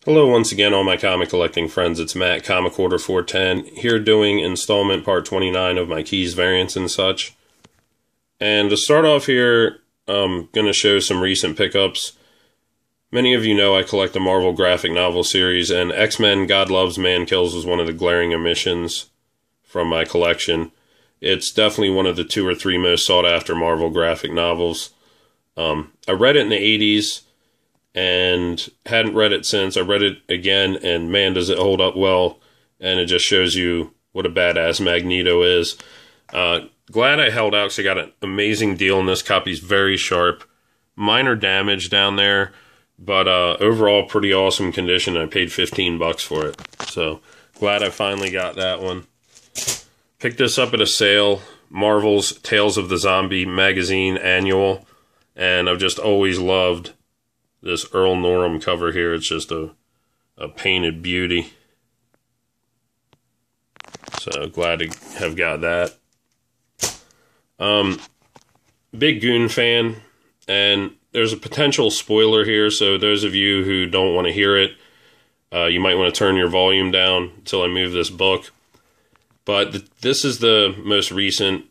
Hello once again, all my comic collecting friends. It's Matt, Comic Order 410, here doing installment part 29 of my Keys variants and such. And to start off here, I'm going to show some recent pickups. Many of you know I collect the Marvel graphic novel series, and X-Men God Loves, Man Kills was one of the glaring omissions from my collection. It's definitely one of the 2 or 3 most sought after Marvel graphic novels. I read it in the 80s. And hadn't read it since. I read it again, and man, does it hold up well. And it just shows you what a badass Magneto is. Glad I held out because I got an amazing deal, and this copy's very sharp. Minor damage down there, but overall pretty awesome condition. I paid $15 for it. So glad I finally got that one. Picked this up at a sale. Marvel's Tales of the Zombie magazine annual. And I've just always loved this Earl Norem cover here. It's just a painted beauty. So glad to have got that. Big Goon fan, and there's a potential spoiler here, so those of you who don't want to hear it, you might want to turn your volume down until I move this book. But this is the most recent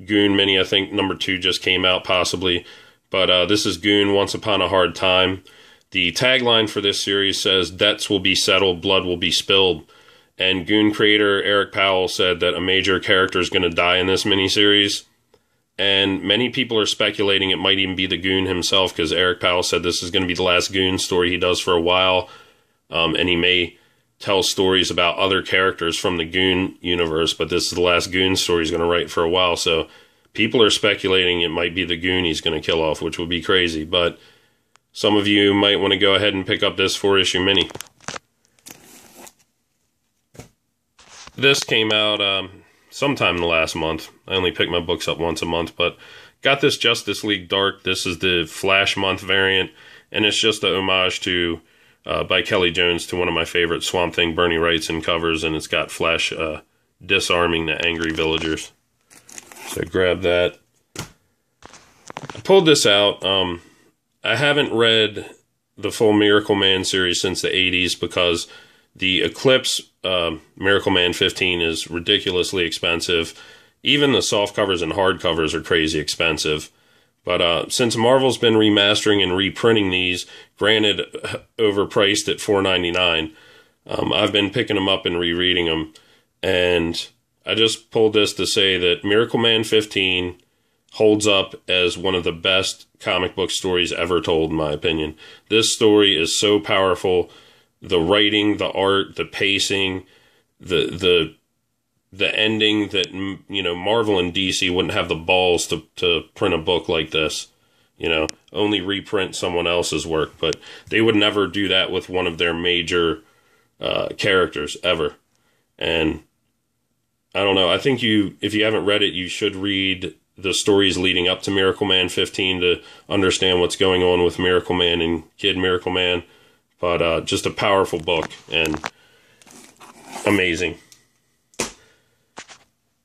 Goon mini. I think number 2 just came out, possibly. But this is Goon, Once Upon a Hard Time. The tagline for this series says, "Debts will be settled, blood will be spilled." And Goon creator Eric Powell said that a major character is going to die in this miniseries. And many people are speculating it might even be the Goon himself, because Eric Powell said this is going to be the last Goon story he does for a while. And he may tell stories about other characters from the Goon universe, but this is the last Goon story he's going to write for a while. So people are speculating it might be the Goon he's going to kill off, which would be crazy. But some of you might want to go ahead and pick up this 4-issue mini. This came out sometime in the last month. I only pick my books up once a month, but got this Justice League Dark. This is the Flash Month variant, and it's just a homage to, by Kelly Jones, to one of my favorite Swamp Thing Bernie Wrightson covers, and it's got Flash disarming the angry villagers. So grab that. I pulled this out. I haven't read the full Miracle Man series since the 80s because the Eclipse Miracle Man 15 is ridiculously expensive. Even the soft covers and hard covers are crazy expensive. But since Marvel's been remastering and reprinting these, granted overpriced at $4.99, I've been picking them up and rereading them. And I just pulled this to say that Miracle Man 15 holds up as one of the best comic book stories ever told, in my opinion. This story is so powerful. The writing, the art, the pacing, the ending that, you know, Marvel and DC wouldn't have the balls to print a book like this. You know, only reprint someone else's work. But they would never do that with one of their major characters, ever. And I don't know. I think if you haven't read it, you should read the stories leading up to Miracle Man 15 to understand what's going on with Miracle Man and Kid Miracle Man. But just a powerful book and amazing.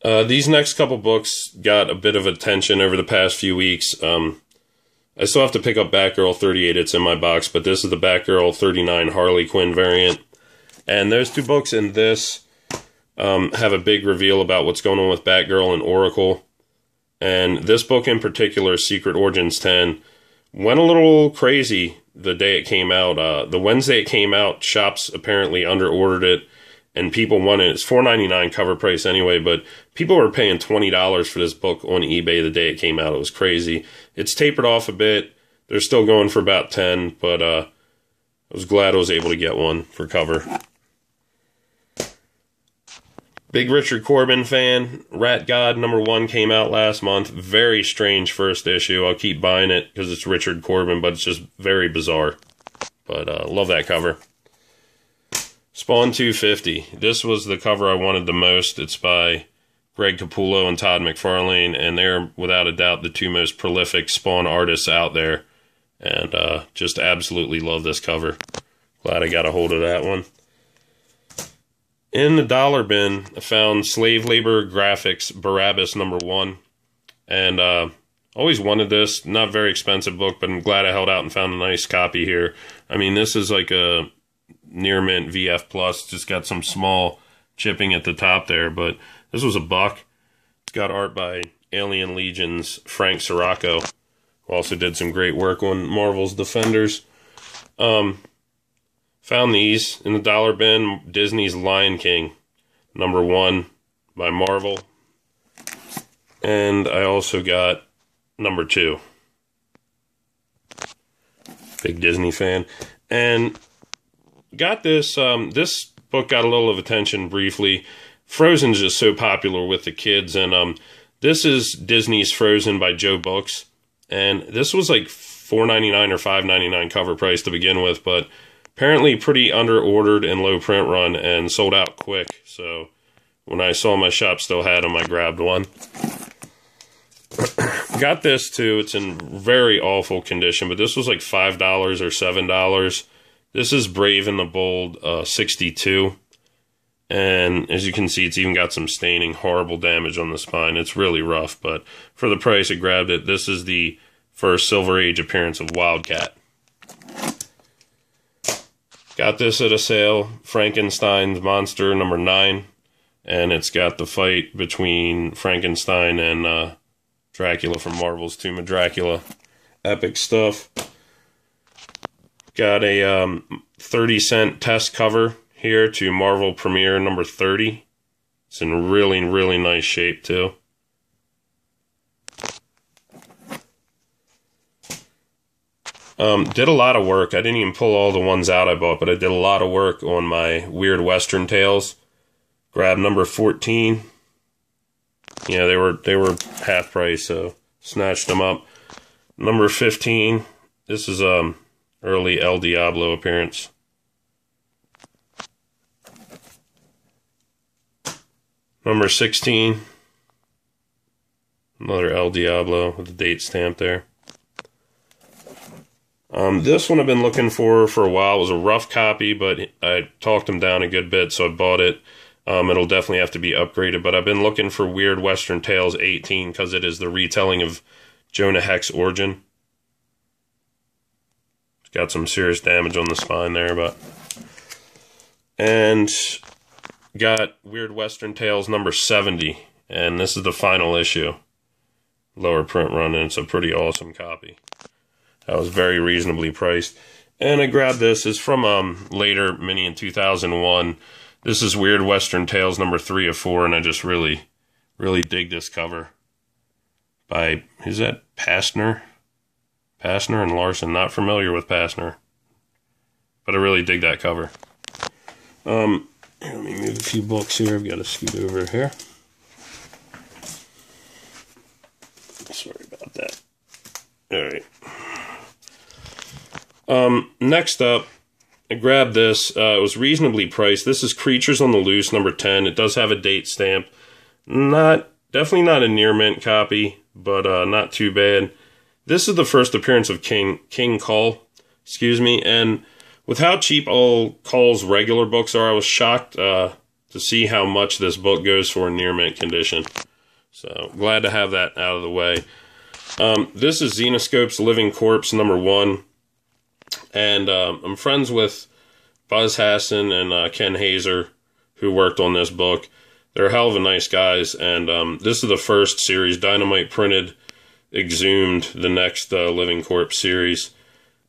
These next couple books got a bit of attention over the past few weeks. I still have to pick up Batgirl 38. It's in my box, but this is the Batgirl 39 Harley Quinn variant. And those 2 books in this have a big reveal about what's going on with Batgirl and Oracle. And this book in particular, Secret Origins 10, went a little crazy the day it came out. The Wednesday it came out, shops apparently underordered it, and people wanted it. It's $4.99 cover price anyway, but people were paying $20 for this book on eBay the day it came out. It was crazy. It's tapered off a bit. They're still going for about $10, but I was glad I was able to get one for cover. Big Richard Corbin fan. Rat God #1 came out last month. Very strange first issue. I'll keep buying it because it's Richard Corbin, but it's just very bizarre. But love that cover. Spawn 250. This was the cover I wanted the most. It's by Greg Capullo and Todd McFarlane, and they're without a doubt the 2 most prolific Spawn artists out there. And just absolutely love this cover. Glad I got a hold of that one. In the dollar bin, I found Slave Labor Graphics Barabbas #1. And always wanted this. Not very expensive book, but I'm glad I held out and found a nice copy here. I mean, this is like a Near Mint VF Plus. Just got some small chipping at the top there, but this was $1. It's got art by Alien Legion's Frank Sirocco, who also did some great work on Marvel's Defenders. Found these in the dollar bin. Disney's Lion King, #1 by Marvel. And I also got #2. Big Disney fan. And got this, this book got a little of attention briefly. Frozen's just so popular with the kids, and this is Disney's Frozen by Joe Books. And this was like $4.99 or $5.99 cover price to begin with, but apparently pretty under-ordered and low print run and sold out quick. So when I saw my shop still had them, I grabbed one. Got this too. It's in very awful condition, but this was like $5 or $7. This is Brave and the Bold 62. And as you can see, it's even got some staining, horrible damage on the spine. It's really rough, but for the price I grabbed it. This is the first Silver Age appearance of Wildcat. Got this at a sale, Frankenstein's Monster #9, and it's got the fight between Frankenstein and Dracula from Marvel's Tomb of Dracula. Epic stuff. Got a 30-cent test cover here to Marvel Premiere #30. It's in really, really nice shape too. Did a lot of work. I didn't even pull all the ones out I bought, but I did a lot of work on my Weird Western Tales. Grabbed #14. You know, they were half price, so snatched them up. #15. This is early El Diablo appearance. #16. Another El Diablo with the date stamp there. This one I've been looking for a while. It was a rough copy, but I talked them down a good bit, so I bought it. It'll definitely have to be upgraded, but I've been looking for Weird Western Tales 18 because it is the retelling of Jonah Heck's origin. It's got some serious damage on the spine there, but... And got Weird Western Tales #70, and this is the final issue. Lower print run, and it's a pretty awesome copy. That was very reasonably priced. And I grabbed this. It's from later mini in 2001. This is Weird Western Tales #3 of 4, and I just really, really dig this cover. By, who's that? Pastner? Pastner and Larson. Not familiar with Pastner, but I really dig that cover. Let me move a few books here. I've got to scoot over here. Sorry about that. All right. Next up, I grabbed this. It was reasonably priced. This is Creatures on the Loose #10. It does have a date stamp. Definitely not a near mint copy, but not too bad. This is the first appearance of King Kull, and with how cheap all Kull's regular books are, I was shocked to see how much this book goes for in near mint condition. So glad to have that out of the way. This is Xenoscope's Living Corpse #1. And I'm friends with Buzz Hassan and Ken Hazer, who worked on this book. They're a hell of a nice guys, and this is the first series. Dynamite printed, Exhumed, the next Living Corpse series,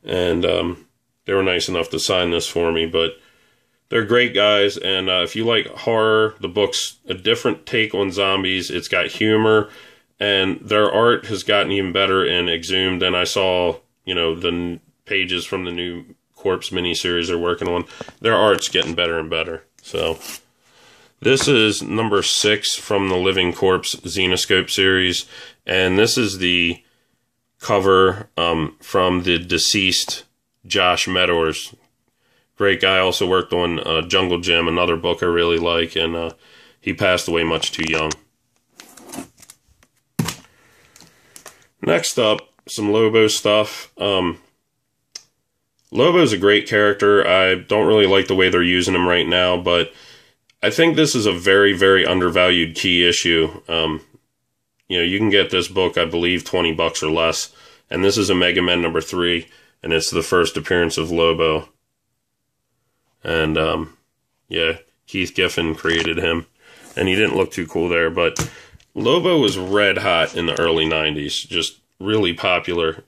and they were nice enough to sign this for me. But they're great guys, and if you like horror, the book's a different take on zombies. It's got humor, and their art has gotten even better in Exhumed. And I saw, you know, the pages from the new Corpse miniseries they're working on. Their art's getting better and better. So this is #6 from the Living Corpse Xenoscope series, and this is the cover from the deceased Josh Meadors. Great guy, also worked on Jungle Gym, another book I really like, and he passed away much too young. Next up, some Lobo stuff. Lobo's a great character. I don't really like the way they're using him right now, but I think this is a very, very undervalued key issue. You know, you can get this book, I believe, $20 or less, and this is Omega Men #3, and it's the first appearance of Lobo. And, yeah, Keith Giffen created him. And he didn't look too cool there, but Lobo was red hot in the early 90s, just really popular.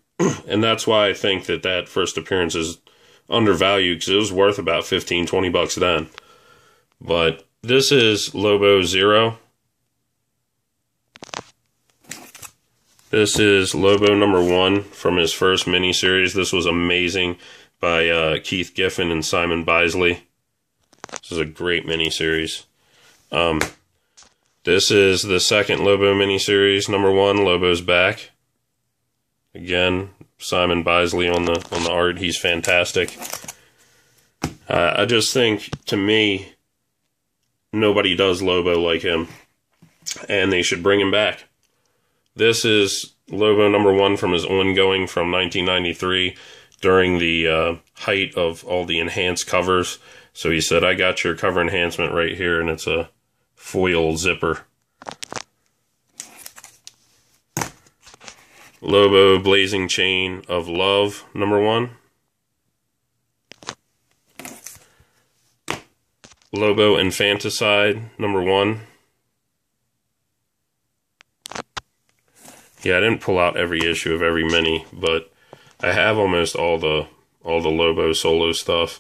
And that's why I think that first appearance is undervalued, because it was worth about $15-20 then. But this is Lobo Zero. This is Lobo #1 from his first miniseries. This was amazing, by Keith Giffen and Simon Bisley. This is a great miniseries. This is the second Lobo miniseries, #1, Lobo's Back. Again, Simon Bisley on the art. He's fantastic. I just think, to me, nobody does Lobo like him, and they should bring him back. This is Lobo #1 from his ongoing from 1993, during the height of all the enhanced covers. So he said, I got your cover enhancement right here, and it's a foil zipper. Lobo Blazing Chain of Love #1. Lobo Infanticide #1. Yeah, I didn't pull out every issue of every mini, but I have almost all the Lobo solo stuff.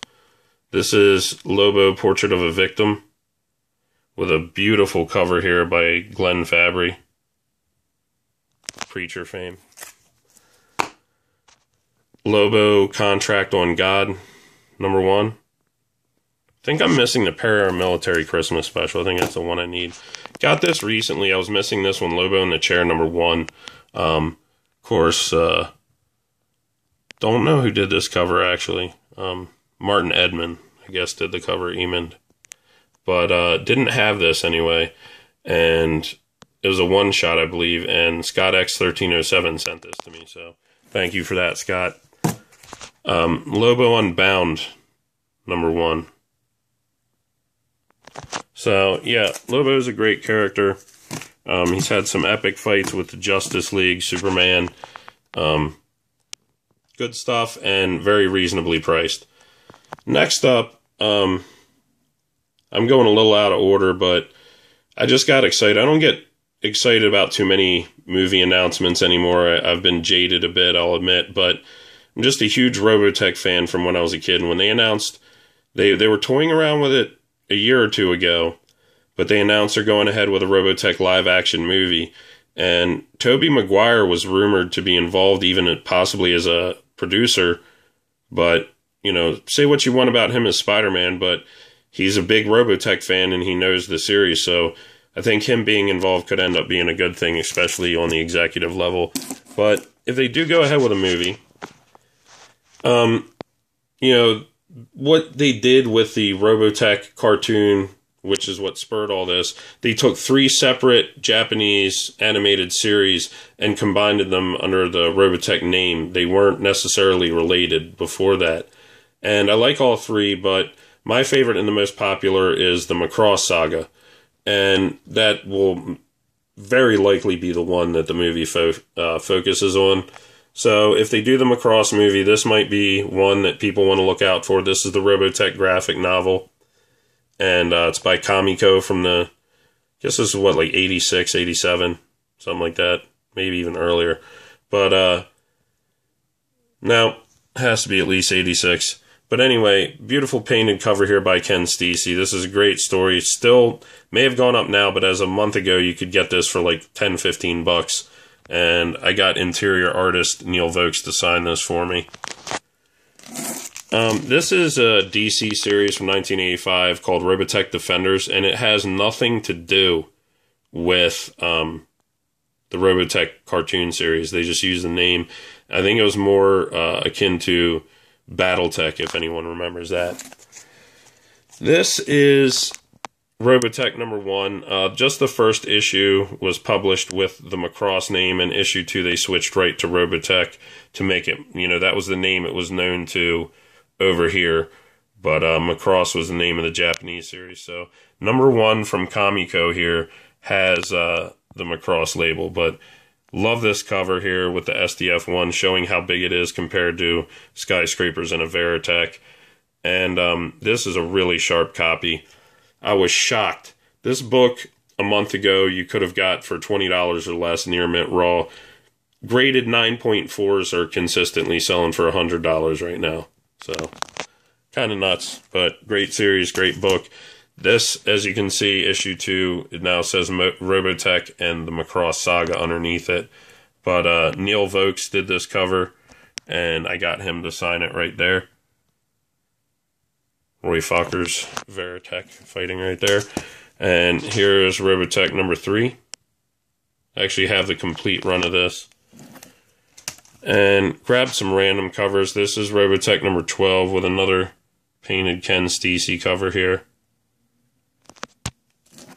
This is Lobo Portrait of a Victim, with a beautiful cover here by Glenn Fabry, Preacher fame. Lobo Contract on God #1. I think I'm missing the Paramilitary Christmas Special. I think that's the one I need. Got this recently. I was missing this one, Lobo in the Chair #1. Of course, don't know who did this cover, actually. Martin Edmond, I guess, did the cover, Emond. But didn't have this anyway. And it was a one-shot, I believe. And Scott X1307 sent this to me. So thank you for that, Scott. Lobo Unbound #1. So, yeah, Lobo is a great character. He's had some epic fights with the Justice League, Superman. Good stuff, and very reasonably priced. Next up, I'm going a little out of order, but I just got excited. I don't get excited about too many movie announcements anymore. I've been jaded a bit, I'll admit, but I'm just a huge Robotech fan from when I was a kid. And when they announced, they were toying around with it a year or two ago, but they announced they're going ahead with a Robotech live-action movie. And Tobey Maguire was rumored to be involved, even possibly as a producer. But, you know, say what you want about him as Spider-Man, but he's a big Robotech fan and he knows the series. So I think him being involved could end up being a good thing, especially on the executive level. But if they do go ahead with a movie, you know, what they did with the Robotech cartoon, which is what spurred all this, they took 3 separate Japanese animated series and combined them under the Robotech name. They weren't necessarily related before that. And I like all 3, but my favorite and the most popular is the Macross Saga. And that will very likely be the one that the movie focuses on. So if they do the Macross movie, this might be one that people want to look out for. This is the Robotech graphic novel. And it's by Kamiko from I guess this is what, like 86, 87, something like that. Maybe even earlier. But now, it has to be at least 86. But anyway, beautiful painted cover here by Ken Steacy. This is a great story. Still may have gone up now, but as a month ago, you could get this for like $10-15. And I got interior artist Neil Vokes to sign this for me. This is a DC series from 1985 called Robotech Defenders, and it has nothing to do with the Robotech cartoon series. They just use the name. I think it was more akin to Battletech, if anyone remembers that. This is Robotech #1. Just the first issue was published with the Macross name, and issue 2 they switched right to Robotech to make it, you know, that was the name it was known to over here, but Macross was the name of the Japanese series. So #1 from Kamiko here has the Macross label, but love this cover here with the SDF1 showing how big it is compared to Skyscrapers and a Veritech. And this is a really sharp copy. I was shocked. This book, a month ago, you could have got for $20 or less near mint raw. Graded 9.4s are consistently selling for $100 right now. So, kind of nuts, but great series, great book. This, as you can see, issue 2, it now says Robotech and the Macross Saga underneath it. But Neil Vokes did this cover, and I got him to sign it right there. Roy Focker's Veritech fighting right there. And here is Robotech number 3. I actually have the complete run of this. And grabbed some random covers. This is Robotech number 12 with another painted Ken Stacy cover here.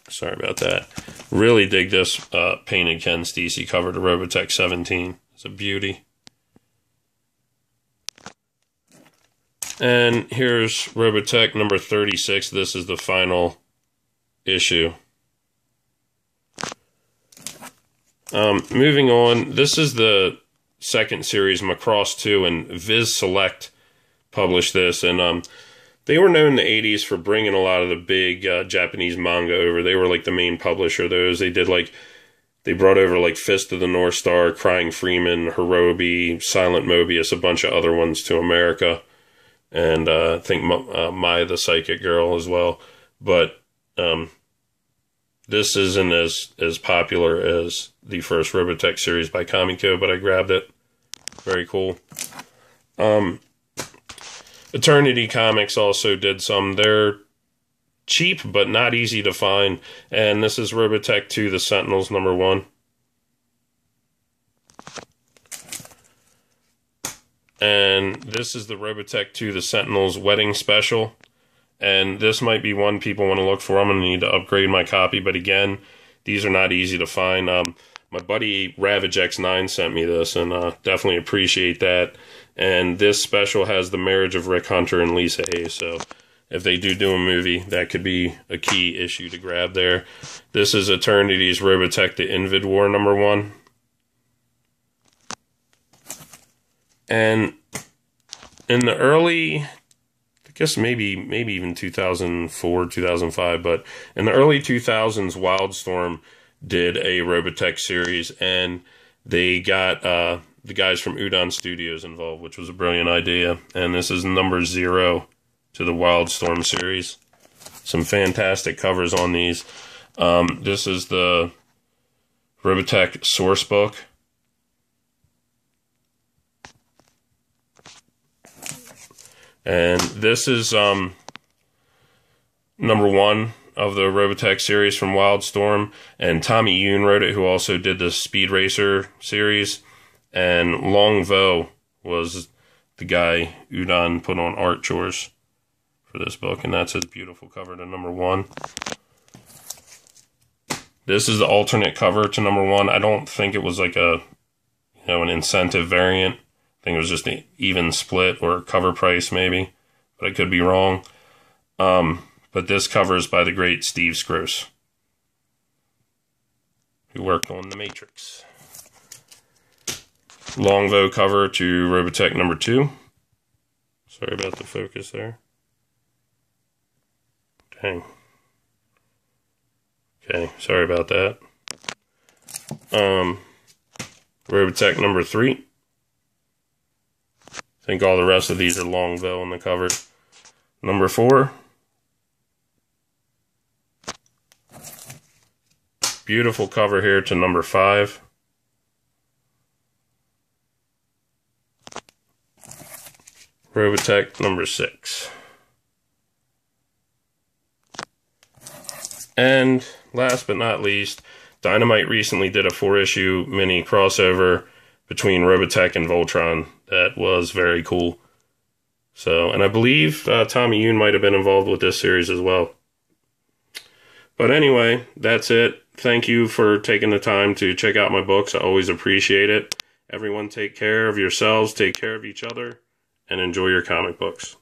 Sorry about that. Really dig this painted Ken Stacy cover to Robotech 17. It's a beauty. And here's Robotech number 36. This is the final issue. Moving on, this is the second series, Macross 2, and Viz Select published this, and they were known in the 80s for bringing a lot of the big Japanese manga over. They were like the main publisher of those. They brought over like Fist of the North Star, Crying Freeman, Hirobi, Silent Mobius, a bunch of other ones to America, and I think Maya the Psychic Girl as well. But this isn't as popular as the first Robotech series by Kamiko, but I grabbed it. Very cool. Eternity Comics also did some. They're cheap, but not easy to find. And this is Robotech 2, The Sentinels, number 1. And this is the Robotech 2, The Sentinels Wedding Special. And this might be one people want to look for. I'm going to need to upgrade my copy, but again, these are not easy to find. My buddy Ravage X9 sent me this, and definitely appreciate that. And this special has the marriage of Rick Hunter and Lisa Hayes, so if they do a movie, that could be a key issue to grab there. This is Eternity's Robotech The Invid War number 1. And in the early, I guess maybe even 2004, 2005, but in the early 2000s, Wildstorm did a Robotech series, and they got the guys from Udon Studios involved, which was a brilliant idea. And this is number 0 to the Wildstorm series. Some fantastic covers on these. This is the Robotech source book. And this is number 1 of the Robotech series from Wildstorm, and Tommy Yoon wrote it, who also did the Speed Racer series, and Long Vo was the guy Udon put on art chores for this book, and that's his beautiful cover to number 1. This is the alternate cover to number 1. I don't think it was like an incentive variant. I think it was just an even split or cover price maybe, but I could be wrong. But this cover is by the great Steve Scroce, who worked on The Matrix. Longbow cover to Robotech number 2. Sorry about the focus there. Dang. Okay, sorry about that. Robotech number 3. I think all the rest of these are Longbow on the cover. Number 4. Beautiful cover here to number 5. Robotech number 6. And last but not least, Dynamite recently did a 4-issue mini crossover between Robotech and Voltron that was very cool. So, and I believe Tommy Yoon might have been involved with this series as well. But anyway, that's it. Thank you for taking the time to check out my books. I always appreciate it. Everyone take care of yourselves, take care of each other, and enjoy your comic books.